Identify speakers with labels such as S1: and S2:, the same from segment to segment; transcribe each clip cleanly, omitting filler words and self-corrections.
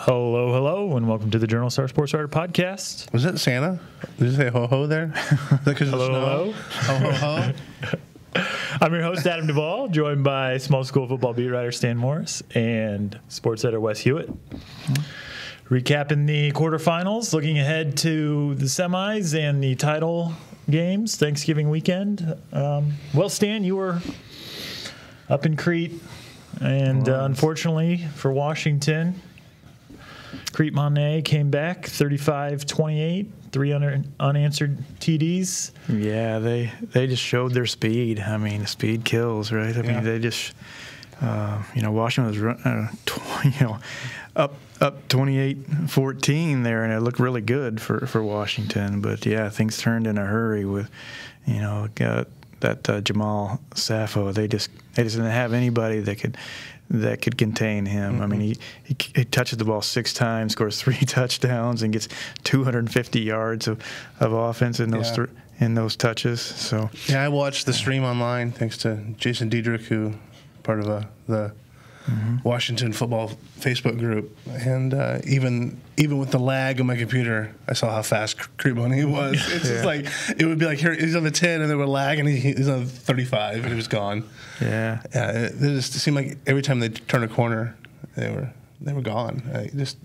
S1: Hello, hello, and welcome to the Journal Star Sportswriters podcast.
S2: Was that Santa? Did you say ho-ho there? Is that because of the snow? Ho-ho-ho?
S1: I'm your host, Adam Duvall, joined by small school football beat writer Stan Morris and sports editor Wes Hewitt. Recapping the quarterfinals, looking ahead to the semis and the title games, Thanksgiving weekend. Well, Stan, you were up in Crete, and unfortunately for Washington, Crete Monet came back 35-28, 3 unanswered TDs.
S3: Yeah, they just showed their speed. I mean, speed kills, right? I mean, they just, Washington was, up 28-14 there, and it looked really good for Washington. But yeah, things turned in a hurry with, got that Jamal Sappho. They just didn't have anybody that could contain him. Mm-hmm. I mean, he touches the ball 6 times, scores 3 touchdowns, and gets 250 yards of offense in those in those touches. So
S2: yeah, I watched the stream online thanks to Jason Diedrich, who part of the Washington football Facebook group, and even with the lag on my computer, I saw how fast Crete Monet was. It's just like it would be like here he's on the 10 and they would lag, and he's on 35 and he was gone.
S3: Yeah,
S2: it just seemed like every time they turned a corner, they were gone.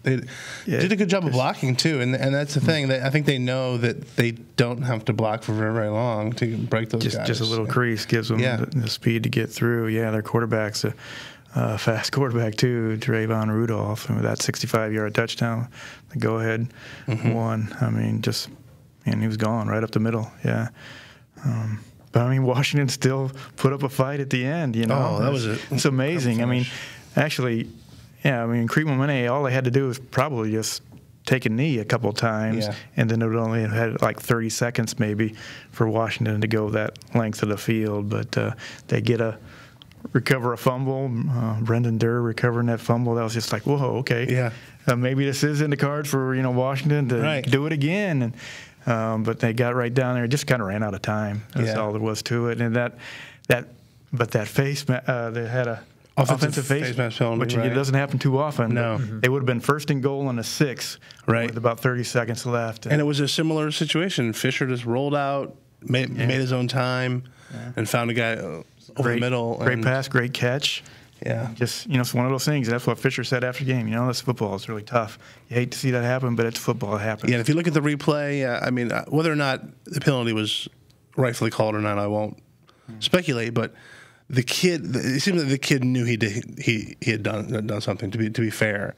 S2: They did a good job of blocking too, and that's the thing. I think they know that they don't have to block for very, very long to break those guys.
S3: Just a little crease gives them the speed to get through. Yeah, their quarterback's a fast quarterback too, Trayvon Rudolph, and with that 65-yard touchdown, the go-ahead one. I mean, he was gone right up the middle. Yeah. But I mean, Washington still put up a fight at the end.
S2: Oh, that was it.
S3: It's amazing. I mean, actually, Crete Monet, all they had to do was probably just take a knee a couple of times, and then it would only have had like 30 seconds maybe for Washington to go that length of the field. But they recover a fumble. Brendan Durr recovering that fumble. That was just like, whoa, okay.
S2: Yeah.
S3: Maybe this is in the cards for Washington to do it again. And but they got right down there. It just kind of ran out of time. That's all there was to it. And that face, they had a offensive face mask penalty, which it doesn't happen too often.
S2: No.
S3: They would have been first and goal on a 6 with about 30 seconds left.
S2: And it was a similar situation. Fisher just rolled out, made his own time, and found a guy over the middle.
S3: Great pass, great catch.
S2: Yeah.
S3: Just, it's one of those things. That's what Fisher said after the game. This football is really tough. You hate to see that happen, but it's football. It happens.
S2: Yeah, and if you look at the replay, whether or not the penalty was rightfully called or not, I won't speculate, but it seemed like the kid knew he had done something, to be fair.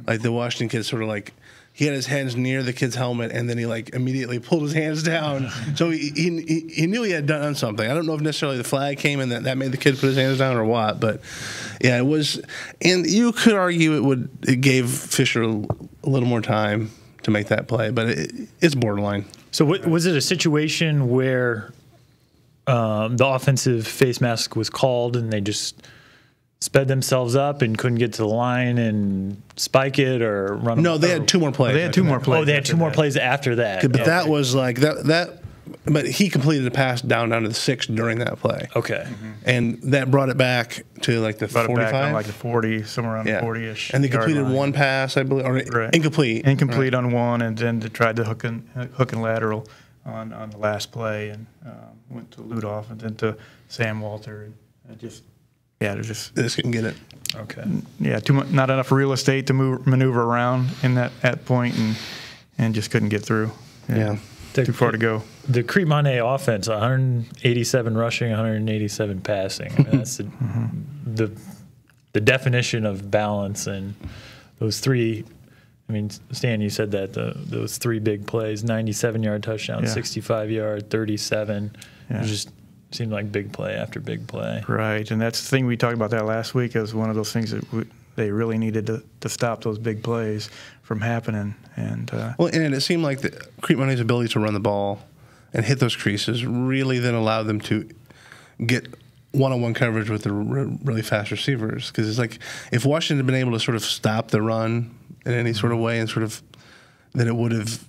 S2: Like the Washington kid sort of like, he had his hands near the kid's helmet, and then he like immediately pulled his hands down. So he knew he had done something. I don't know if necessarily the flag came and that made the kid put his hands down or what, but yeah, it was. And you could argue it gave Fisher a little more time to make that play, but it's borderline.
S1: So was it a situation where the offensive face mask was called and they just sped themselves up and couldn't get to the line and spike it or run?
S2: No, they had 2 more plays.
S3: They had 2 more plays.
S1: Oh, they had 2 more plays after that.
S2: But that was like that. But he completed a pass down to the 6 during that play.
S1: Okay.
S2: And that brought it back to like the 45.
S3: Back on like the 40, somewhere around the 40-ish.
S2: And they completed one pass, I believe, or incomplete.
S3: Incomplete on one, and then they tried to hook and lateral on the last play, and went to Ludolph and then to Sam Walter. And they just
S2: couldn't get it.
S1: Okay.
S3: Yeah, not enough real estate to maneuver around in that point, and just couldn't get through.
S2: Yeah.
S3: Too far to go.
S1: The Crete Monet offense, 187 rushing, 187 passing. I mean, that's the definition of balance. And those 3, I mean, Stan, you said that those 3 big plays, 97-yard touchdown, 65-yard, 37. It just seemed like big play after big play.
S3: Right, and that's the thing we talked about that last week. It was one of those things that they really needed to stop those big plays from happening. And
S2: it seemed like the Crete Monet's ability to run the ball and hit those creases really then allowed them to get one-on-one coverage with the really fast receivers. Because it's like if Washington had been able to sort of stop the run in any sort of way, and sort of, then it would have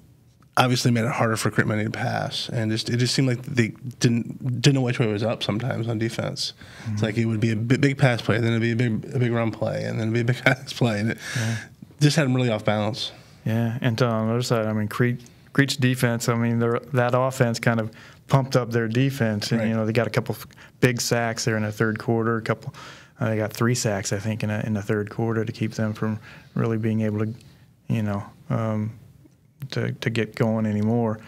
S2: obviously made it harder for Crete Monet to pass. And it just seemed like they didn't know which way it was up sometimes on defense. It's like it would be a big pass play, then it'd be a big run play, and then it'd be a big pass play. And just had them really off balance.
S3: Yeah, and on the other side, I mean, Crete's defense, I mean, that offense kind of pumped up their defense. And,
S2: Right.
S3: you know, they got a couple big sacks there in the third quarter, they got 3 sacks, I think, in the third quarter to keep them from really being able to, you know, to get going anymore.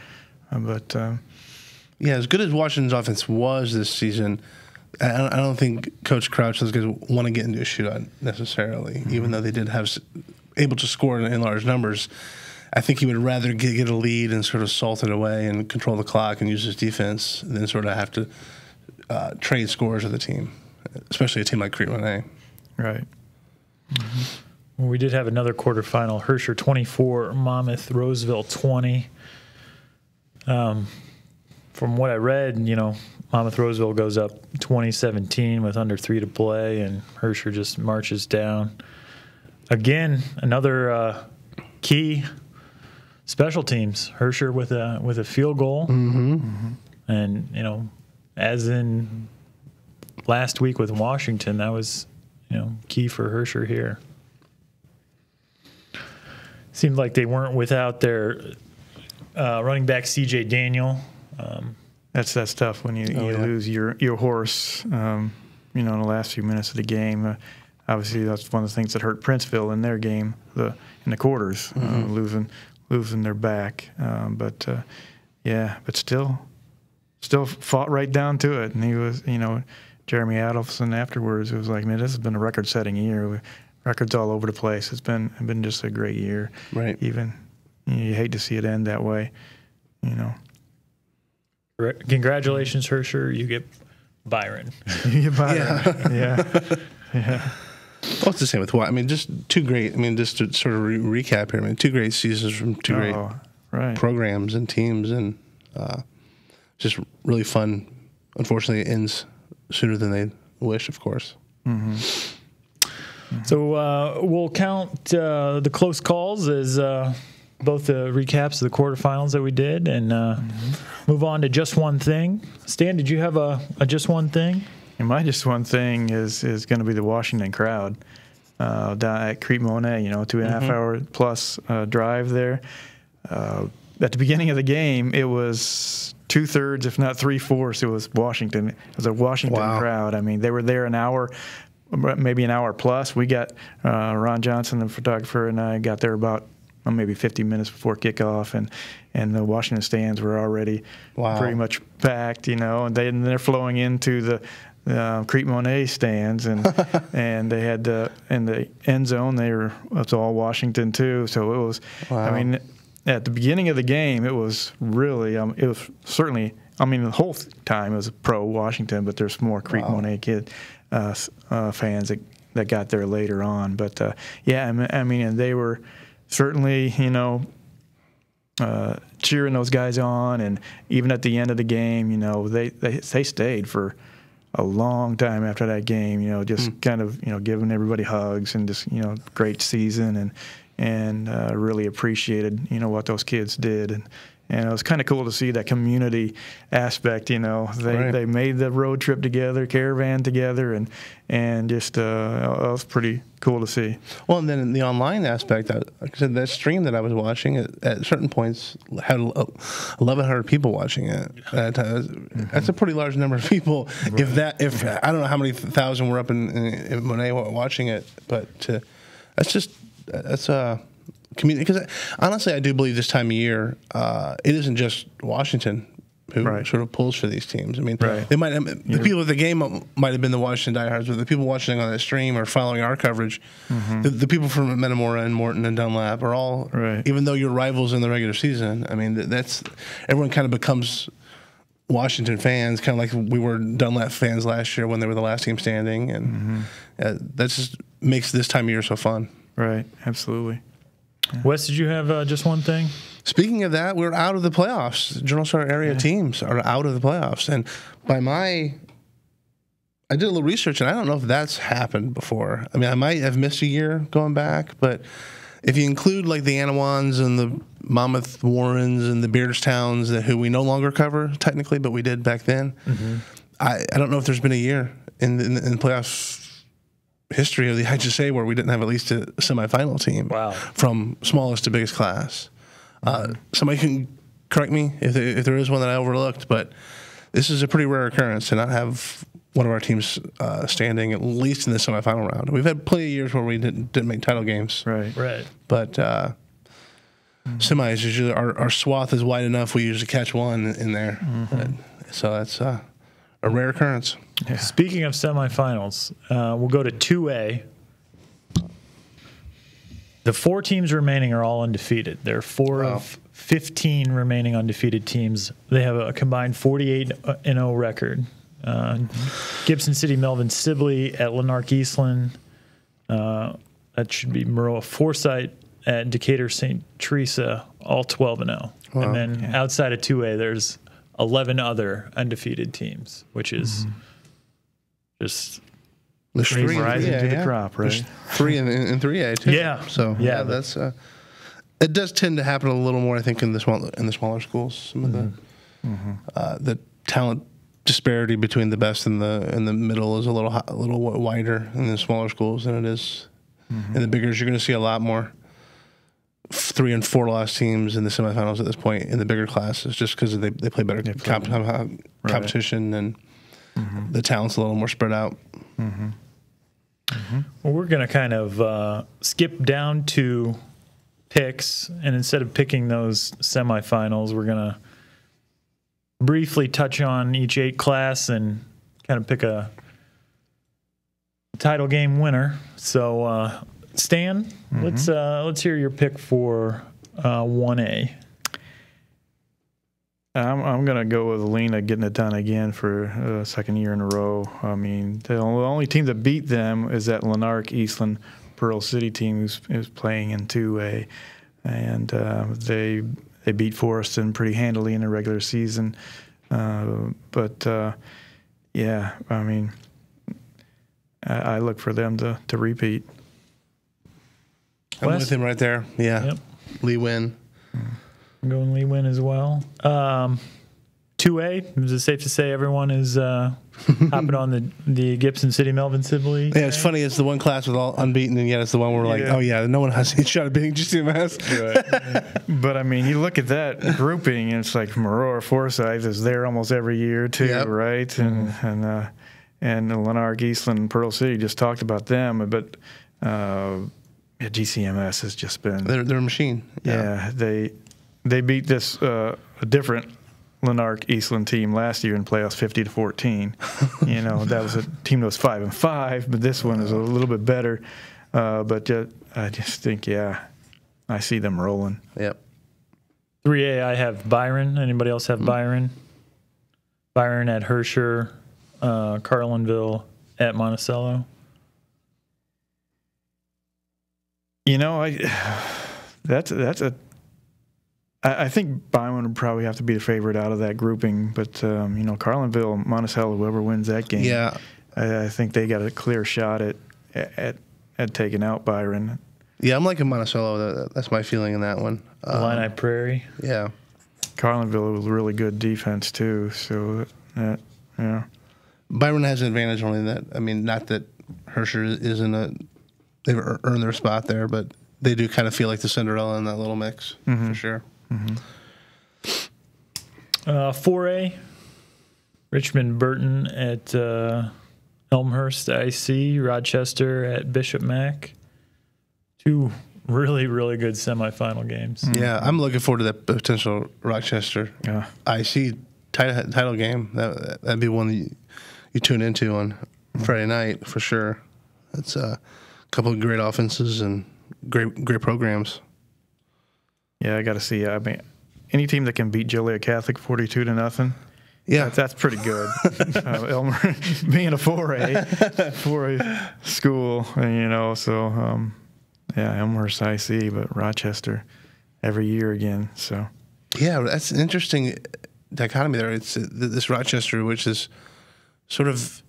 S2: Yeah, as good as Washington's offense was this season, I don't think Coach Crouch, those guys, want to get into a shootout necessarily, even though they did have able to score in large numbers. I think he would rather get a lead and sort of salt it away and control the clock and use his defense than sort of have to trade scores with the team, especially a team like Crete Monet.
S3: Right.
S1: Well, we did have another quarterfinal. Hirscher 24, Monmouth Roseville 20. From what I read, you know, Monmouth Roseville goes up 20-17 with under 3 to play, and Hirscher just marches down. Again, another key special teams. Hirscher with a field goal, and you know, as in last week with Washington, that was, you know, key for Hirscher here. Seemed like they weren't without their running back C.J. Daniel.
S3: That's tough when you lose your horse, you know, in the last few minutes of the game. Obviously, that's one of the things that hurt Princeville in their game, in the quarters, losing their back. But still fought right down to it. And he was, you know, Jeremy Adolphson afterwards, it was like, man, this has been a record-setting year. Records all over the place. It's been just a great year.
S2: Right.
S3: Even you hate to see it end that way, you know.
S1: Congratulations, Hirscher. You get Byron.
S3: You get Byron. Yeah.
S2: Well, it's the same with what I mean. Just two great. I mean, just to sort of recap here. I mean, 2 great seasons from 2 great programs and teams, and just really fun. Unfortunately, it ends sooner than they wish, of course.
S1: So we'll count the close calls as both the recaps of the quarterfinals that we did, and move on to just one thing. Stan, did you have a just one thing?
S3: And my just one thing is going to be the Washington crowd down at Crete Monet. You know, 2.5 hour plus drive there. At the beginning of the game, it was 2/3, if not 3/4. It was Washington. It was a Washington crowd. I mean, they were there an hour, maybe an hour plus. We got Ron Johnson, the photographer, and I got there about maybe 50 minutes before kickoff, and the Washington stands were already pretty much packed, you know, and they're flowing into the Crete Monet stands, and and they had in the end zone it's all Washington too. So it was, I mean, at the beginning of the game, it was really it was certainly, I mean, the whole time it was pro Washington, but there's more Crete Monet fans that got there later on. But I mean, and they were certainly, you know, cheering those guys on, and even at the end of the game, you know, they stayed for a long time after that game, you know, just kind of, you know, giving everybody hugs and just, you know, great season, and really appreciated, you know, what those kids did, and it was kind of cool to see that community aspect. You know, they made the road trip together, caravan together, and just it was pretty cool to see. Well,
S2: and then in the online aspect, like I said, that stream that I was watching at certain points had 1,100 people watching it. That's a pretty large number of people. Right. If I don't know how many thousand were up in Monet watching it, but that's community, because honestly, I do believe this time of year, it isn't just Washington who sort of pulls for these teams. I mean, the people at the game might have been the Washington diehards, but the people watching on that stream or following our coverage, the people from Metamora and Morton and Dunlap are all, even though you're rivals in the regular season, I mean, everyone kind of becomes Washington fans, kind of like we were Dunlap fans last year when they were the last team standing, and that just makes this time of year so fun.
S3: Right, absolutely.
S1: Yeah. Wes, did you have just one thing?
S2: Speaking of that, we're out of the playoffs. Journal Star area teams are out of the playoffs. And I did a little research, and I don't know if that's happened before. I mean, I might have missed a year going back, but if you include like the Anawans and the Monmouth Warrens and the Beardstowns, who we no longer cover technically, but we did back then, I don't know if there's been a year in the playoffs history of the IHSA where we didn't have at least a semifinal team.
S1: Wow.
S2: From smallest to biggest class. Somebody can correct me if there is one that I overlooked, but this is a pretty rare occurrence to not have one of our teams standing at least in the semifinal round. We've had plenty of years where we didn't make title games.
S1: Right.
S2: But semis, usually our swath is wide enough. We usually catch one in there. So that's a rare occurrence.
S1: Yeah. Speaking of semifinals, we'll go to 2A. The 4 teams remaining are all undefeated. There are 4 of 15 remaining undefeated teams. They have a combined 48-0 record. Gibson City, Melvin Sibley at Lanark Eastland. That should be Maroa Forsyth at Decatur St. Teresa, all 12-0. Wow. And then outside of 2A, there's 11 other undefeated teams, which is just
S3: rising to the crop, right?
S2: There's 3 in 3A too.
S1: Yeah.
S2: So that's it does tend to happen a little more, I think, in the smaller schools. Some of the talent disparity between the best and the middle is a little wider in the smaller schools than it is in the bigger. You're going to see a lot more 3 and 4 loss teams in the semifinals at this point in the bigger classes, just because they play better competition and the talent's a little more spread out.
S1: Well, we're going to kind of skip down to picks, and instead of picking those semifinals, we're going to briefly touch on each 8 class and kind of pick a title game winner. So, Stan, let's hear your pick for 1A.
S3: I'm going to go with Lena getting it done again for a second year in a row. I mean, the only team that beat them is that Lanark Eastland Pearl City team who's playing in 2A, and they beat Forreston pretty handily in the regular season. Yeah, I mean, I look for them to repeat.
S2: I'm with him right there. Yeah.
S1: Yep.
S2: Lee Win.
S1: I'm going Lee Win as well. 2A, is it safe to say everyone is hopping on the Gibson City Melvin Sibley?
S2: Yeah, it's funny. It's the one class with all unbeaten, and yet it's the one where we're like, oh, yeah, no one has a shot at beating GCMS.
S3: But, I mean, you look at that grouping, and it's like Maroa Forsyth is there almost every year, too, right? And Lanark Eastland and Pearl City just talked about them, but GCMS has just been...
S2: They're a machine.
S3: Yeah, they beat this a different Lanark Eastland team last year in playoffs 50-14. You know, that was a team that was 5-5, but this one is a little bit better. But I just think, I see them rolling.
S2: Yep.
S1: 3A, I have Byron. Anybody else have Byron? Byron at Hirscher, Carlinville at Monticello.
S3: You know, I think Byron would probably have to be the favorite out of that grouping, but Carlinville, Monticello, whoever wins that game, I think they got a clear shot at taking out Byron.
S2: Yeah, I'm liking Monticello. That's my feeling in that one.
S1: Illini Prairie.
S2: Yeah.
S3: Carlinville was really good defense too. So
S2: Byron has an advantage only in that. I mean, not that Hirscher isn't they've earned their spot there, but they do kind of feel like the Cinderella in that little mix for sure.
S1: 4A, Richmond Burton at Elmhurst IC, Rochester at Bishop Mac. 2 really, really good semifinal games.
S2: Yeah, I'm looking forward to that potential Rochester IC title game. That'd be one that you tune into on Friday night for sure. That's a couple of great offenses and great programs.
S3: Yeah, I got to see. I mean, any team that can beat Joliet Catholic 42-0, that's pretty good. Elmer being a 4A school, so Elmhurst IC, but Rochester every year again. So
S2: yeah, that's an interesting dichotomy there. It's this Rochester, which is sort of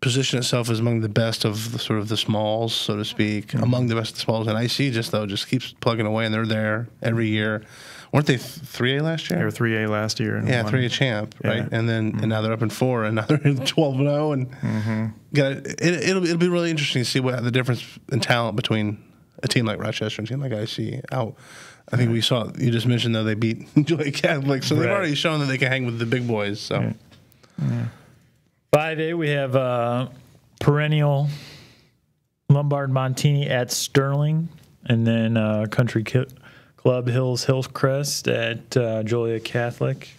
S2: position itself as among the best of the, sort of the smalls, so to speak, among the best of the smalls. And IC just keeps plugging away, and they're there every year. Weren't they 3A last year?
S3: They were 3A last year. And
S2: yeah,
S3: won.
S2: 3A champ, right?
S3: Yeah.
S2: And then and now they're up in 4, and now they're in 12-0. And it'll be really interesting to see what the difference in talent between a team like Rochester and a team like IC. I think we saw, you just mentioned, though, they beat Joy Catholic, so they've already shown that they can hang with the big boys. So.
S3: Right. Yeah.
S1: 5A, we have perennial Lombard Montini at Sterling, and then Country Club Hillcrest at Joliet Catholic.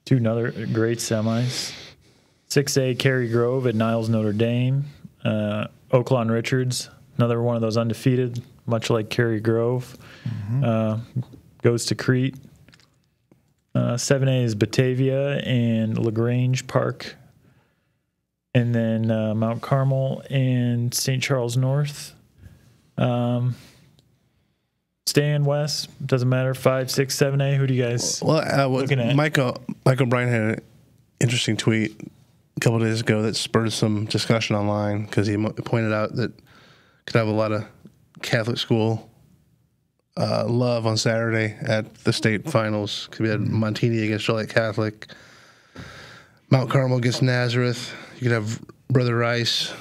S1: 2 other great semis. 6A, Cary Grove at Niles Notre Dame. Oaklawn Richards, another one of those undefeated, much like Cary Grove, goes to Crete. 7A is Batavia and LaGrange Park. And then Mount Carmel and St. Charles North. Staying west, doesn't matter. 5, 6, 7A. Who do you guys looking at?
S2: Mike O'Brien had an interesting tweet a couple of days ago that spurred some discussion online because he pointed out that could have a lot of Catholic school love on Saturday at the state finals. Because we had Montini against Joliet Catholic, Mount Carmel against Nazareth. You could have Brother Rice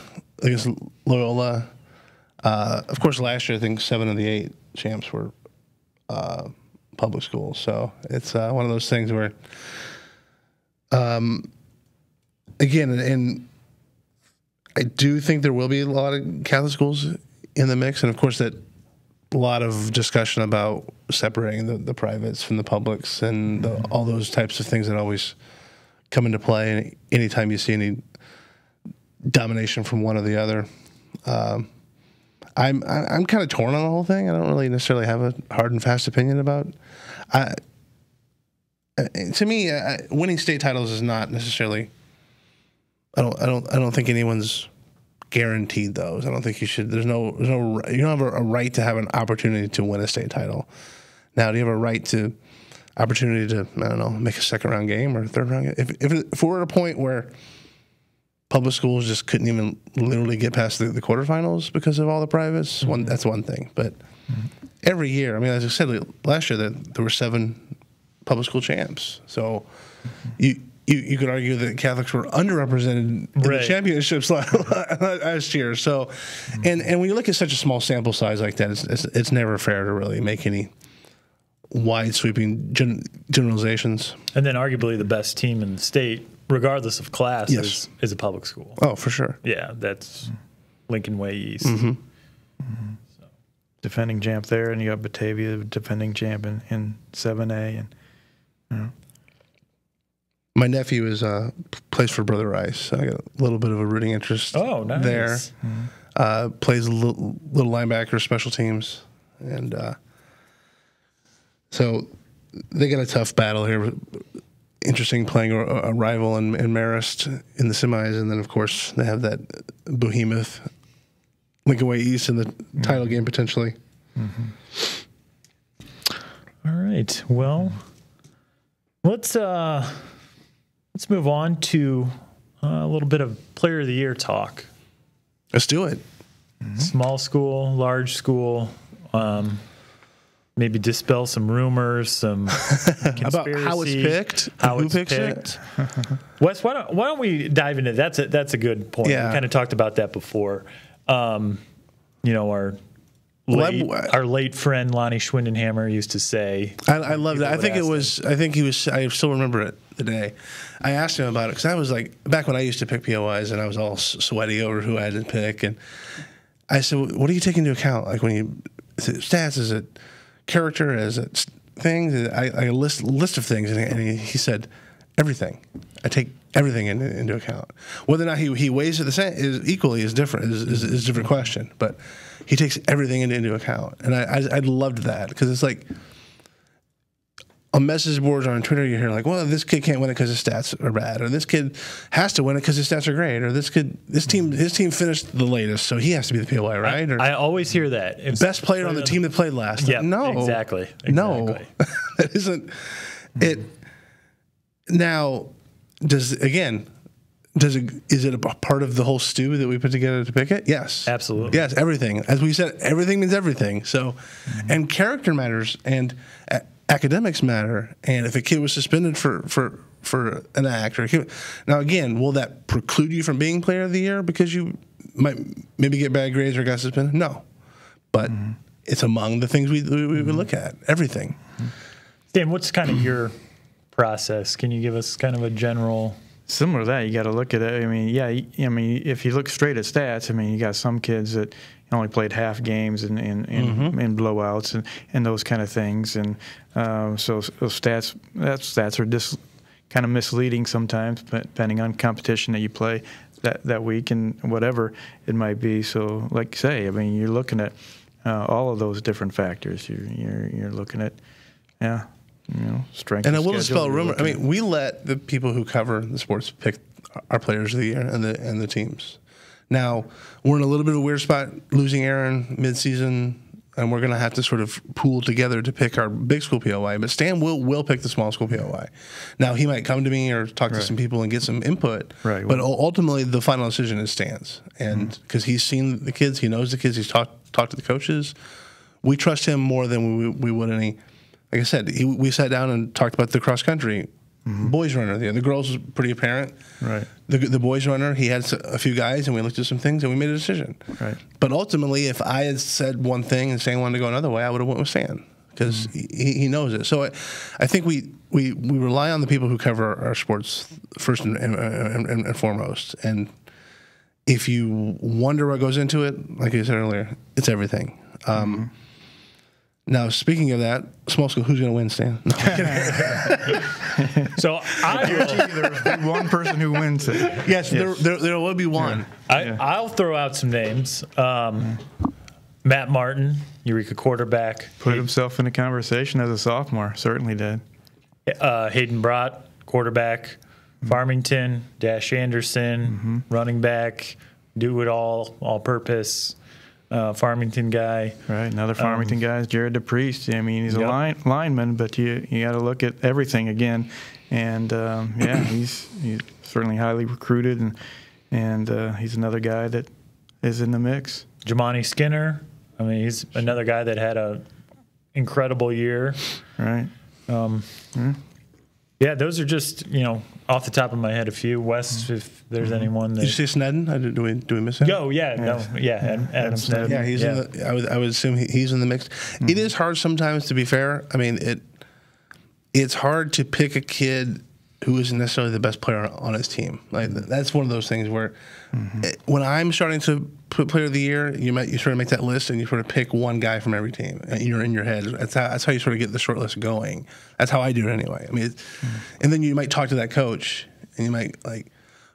S2: against Loyola. Of course, last year I think 7 of the 8 champs were public schools. So it's one of those things where, again, and I do think there will be a lot of Catholic schools in the mix, and of course that a lot of discussion about separating the privates from the publics and all those types of things that always come into play. And anytime you see any domination from one or the other, I'm kind of torn on the whole thing. I don't really necessarily have a hard and fast opinion about. To me, winning state titles is not necessarily. I don't think anyone's guaranteed those. I don't think you should. You don't have a right to have an opportunity to win a state title. Now, do you have a right to opportunity to, I don't know, make a second round game or a third round game? If we're at a point where public schools just couldn't even literally get past the quarterfinals because of all the privates, that's one thing. But every year, I mean, as I said last year, there were 7 public school champs. So you could argue that Catholics were underrepresented in the championships last year. So, and when you look at such a small sample size like that, it's never fair to really make any wide sweeping generalizations.
S1: And then arguably the best team in the state, regardless of class, is a public school.
S2: Oh, for sure.
S1: Yeah, that's Lincoln Way East.
S3: So. Defending champ there, and you got Batavia defending champ in 7A, and you know.
S2: My nephew plays for Brother Rice. I got a little bit of a rooting interest there. Plays a little linebacker, special teams. And so they got a tough battle here. Interesting playing a rival in Marist in the semis. And then, of course, they have that behemoth Lincoln Way East in the title game potentially.
S1: All right. Well, let's move on to a little bit of Player of the Year talk.
S2: Let's do it.
S1: Small school, large school, maybe dispel some rumors, some conspiracy.
S2: About how it's picked, who picks it.
S1: Wes, why don't we dive into that? That's a good point.
S2: Yeah.
S1: We kind of talked about that before. Our late friend Lonnie Schwindenhammer used to say.
S2: I love that. I still remember it today. I asked him about it because I was like, back when I used to pick POIs and I was all sweaty over who I had to pick. And I said, what do you take into account? Like is it stats? Is it character? Is it things? A list of things. And he said, everything. I take everything into account. Whether or not he weighs it the same is equally is different. Is a different question. But he takes everything into account, and I loved that because it's like on message boards or on Twitter you hear like, well, this kid can't win it because his stats are bad, or this kid has to win it because his stats are great, or his team finished the latest, so he has to be the POI, right?
S1: I always hear that.
S2: Best player on the team that played last.
S1: Yeah,
S2: no,
S1: exactly.
S2: No, that isn't it. Now, Is it a part of the whole stew that we put together to pick it? Yes.
S1: Absolutely.
S2: Yes, everything. As we said, everything means everything. So, and character matters, and academics matter. And if a kid was suspended for an act, now again, will that preclude you from being player of the year because you might maybe get bad grades or got suspended? No. But it's among the things we would look at, everything.
S1: Dan, what's kind of your process? Can you give us kind of a general...
S3: Similar to that, you got to look at it. I mean, yeah, I mean, if you look straight at stats, I mean, you got some kids that only played half games and blowouts and those kind of things, and so stats are just kind of misleading sometimes, depending on competition that you play that week and whatever it might be. So, like you say, I mean, you're looking at all of those different factors. You're looking at, strength.
S2: And I will dispel a rumor. I mean, we let the people who cover the sports pick our players of the year and the teams. Now, we're in a little bit of a weird spot losing Aaron midseason, and we're going to have to sort of pool together to pick our big school POY. But Stan will pick the small school POY. Now, he might come to me or talk to some people and get some input. Right. But ultimately, the final decision is Stan's, and because he's seen the kids, he knows the kids, he's talked to the coaches. We trust him more than we would any. Like I said, we sat down and talked about the cross country boys runner. The girls was pretty apparent. Right. The boys runner, he had a few guys, and we looked at some things, and we made a decision. Right. But ultimately, if I had said one thing and Stan wanted to go another way, I would have went with Stan because he knows it. So I think we rely on the people who cover our sports first and foremost. And if you wonder what goes into it, like I said earlier, it's everything. Now, speaking of that, small school, who's going to win, Stan? No.
S1: So
S3: there's one person who wins it.
S2: Yes, yes. There will be one.
S1: Yeah. I'll throw out some names. Matt Martin, Eureka quarterback.
S3: Put himself in the conversation as a sophomore. Certainly did.
S1: Hayden Brott, quarterback. Farmington, Dash Anderson, running back. Do it all purpose. Farmington guy.
S3: Right, another Farmington guy is Jared DePriest. I mean, he's a lineman, but you got to look at everything again. And, he's certainly highly recruited, and he's another guy that is in the mix.
S1: Jamani Skinner. I mean, he's another guy that had a incredible year.
S3: Right.
S1: Yeah, those are just, off the top of my head, a few. Wes, if there's anyone that...
S2: Did you say Snedden? Do we miss him?
S1: Oh, yeah. No, yeah, Adam Snedden.
S2: Yeah, he's in the, I would assume he's in the mix. It is hard sometimes, to be fair. I mean, it's hard to pick a kid who isn't necessarily the best player on his team. Like that's one of those things where when I'm starting to put player of the year, you sort of make that list and you sort of pick one guy from every team. And you're in your head. That's how you sort of get the short list going. That's how I do it anyway. I mean, and then you might talk to that coach and you might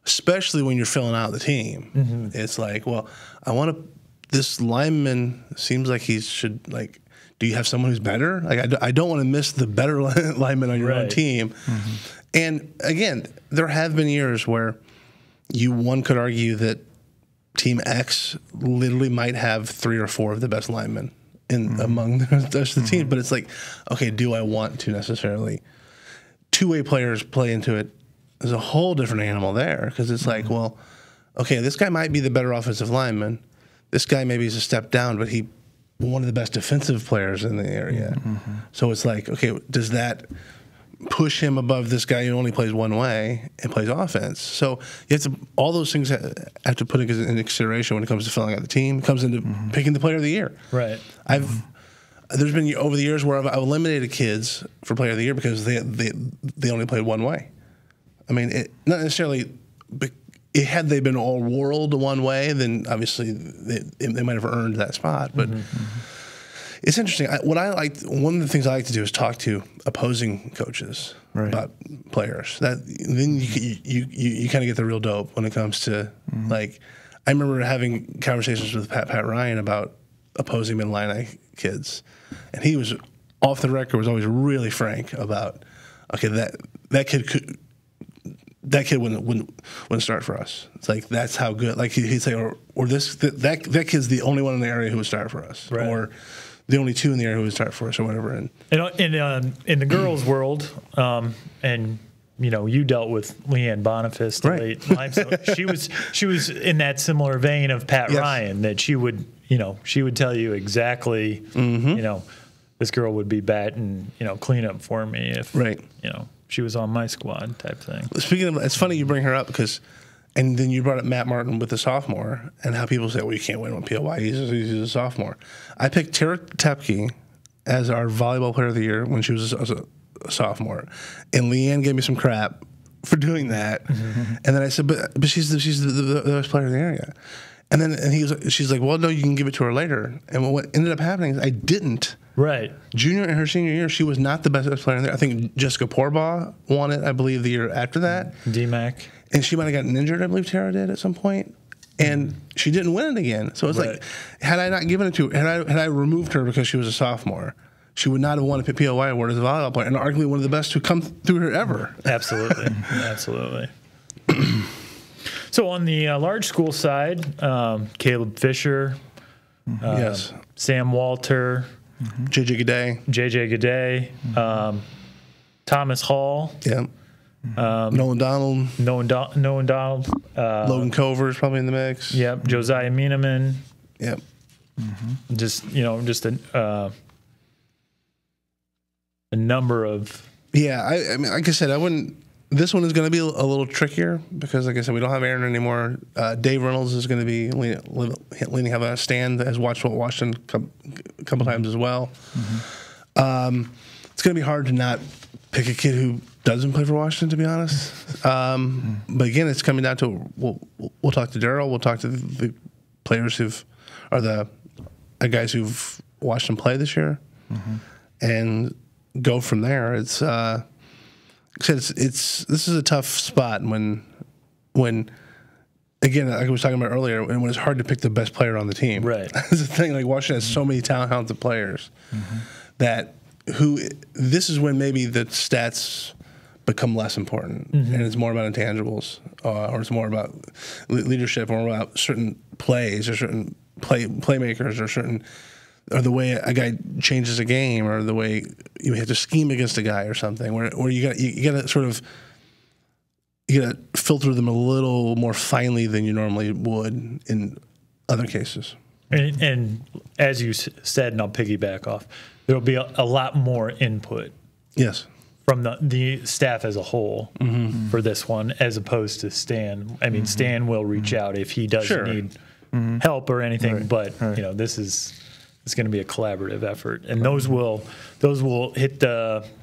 S2: especially when you're filling out the team, it's like, well, this lineman seems like he should do you have someone who's better? I don't want to miss the better lineman on your own team. And again, there have been years where one could argue that Team X literally might have 3 or 4 of the best linemen among the team. But it's like, okay, do I want to necessarily? Two-way players play into it. There's a whole different animal there because it's like, well, okay, this guy might be the better offensive lineman. This guy maybe is a step down, but he one of the best defensive players in the area. So it's like, okay, does that push him above this guy who only plays one way and plays offense? So you have to, all those things have to put in consideration when it comes to filling out the team. It comes into picking the player of the year.
S1: Right.
S2: There's been over the years where I've eliminated kids for player of the year because they only played one way. I mean, not necessarily. Had they been all world one way, then obviously they might have earned that spot. But it's interesting. One of the things I like to do is talk to opposing coaches about players. Then you kind of get the real dope when it comes to I remember having conversations with Pat Ryan about opposing Mid-Illini kids, and he was off the record was always really frank about that kid wouldn't start for us. It's like that's how good. Like he'd say, or that kid's the only one in the area who would start for us, or the only 2 in the area who would start for us, or whatever. And
S1: in the girls' world, and you dealt with Leanne Boniface, the late limestone. She was in that similar vein of Pat Ryan, that she would tell you exactly, this girl would be batting, cleanup for me if, she was on my squad type thing.
S2: Speaking of, it's funny you bring her up because, and then you brought up Matt Martin with the sophomore and how people say, well, you can't win on POY. He's a sophomore. I picked Tara Tepke as our volleyball player of the year when she was a sophomore, and Leanne gave me some crap for doing that. And then I said, but she's the best player in the area. And then she's like, well, no, you can give it to her later. And what ended up happening is I didn't.
S1: Right.
S2: Junior and her senior year, she was not the best player in there. I think Jessica Porbaugh won it, I believe, the year after that.
S1: DMAC.
S2: And she might have gotten injured, I believe Tara did at some point. And she didn't win it again. So it's like, had I not given it to her, had I removed her because she was a sophomore, she would not have won a POY award as a volleyball player, and arguably one of the best to come through her ever.
S1: Absolutely. Absolutely. So on the large school side, Caleb Fisher, Sam Walter,
S2: JJ
S1: G'day, Thomas Hall.
S2: Yeah. Nolan Donald. Logan Cover is probably in the mix.
S1: Yep. Josiah Mieneman.
S2: Yep.
S1: Just a number of.
S2: Yeah, I mean, like I said, I wouldn't. This one is going to be a little trickier because, like I said, we don't have Aaron anymore. Dave Reynolds is going to be leaning have a stand as Washington a couple times as well. It's going to be hard to not pick a kid who doesn't play for Washington, to be honest. But again, it's coming down to we'll talk to Daryl. We'll talk to the players the guys who've watched him play this year, and go from there. It's this is a tough spot when again, like I was talking about earlier, and when it's hard to pick the best player on the team.
S1: Right.
S2: That's the thing. Like Washington has so many talented players that this is when maybe the stats become less important, and it's more about intangibles, or it's more about leadership, or about certain plays, or certain playmakers, or the way a guy changes a game, or the way you have to scheme against a guy or something, where you got to sort of filter them a little more finely than you normally would in other cases.
S1: And as you said, and I'll piggyback off, there will be a lot more input.
S2: Yes.
S1: From the staff as a whole for this one, as opposed to Stan. I mean, Stan will reach out if he doesn't need help or anything, but this is. It's going to be a collaborative effort, and those will hit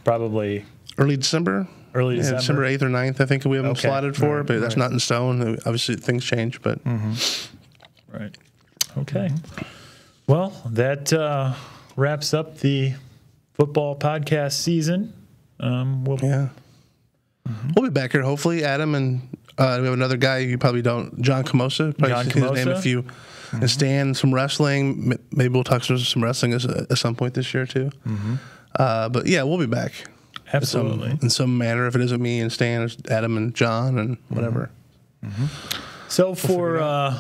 S1: probably
S2: early December. December 8th or 9th, I think we have them slotted for, but that's not in stone. Obviously, things change, but
S1: right. Okay. Well, that wraps up the football podcast season. We'll be back here hopefully. Adam and we have another guy you probably don't, John Camosa. Probably seen his name a few. And Stan, some wrestling. Maybe we'll talk some wrestling at some point this year too. But yeah, we'll be back. Absolutely.
S2: In some manner, if it isn't me and Stan, it's Adam and John and whatever.
S1: So for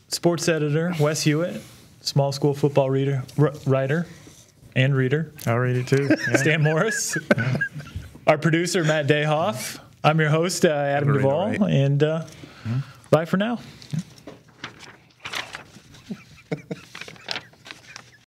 S1: sports editor Wes Hewitt, small school football writer and reader.
S3: I'll read it too.
S1: Stan Morris. Our producer Matt Dayhoff. I'm your host Adam Duvall, and bye for now.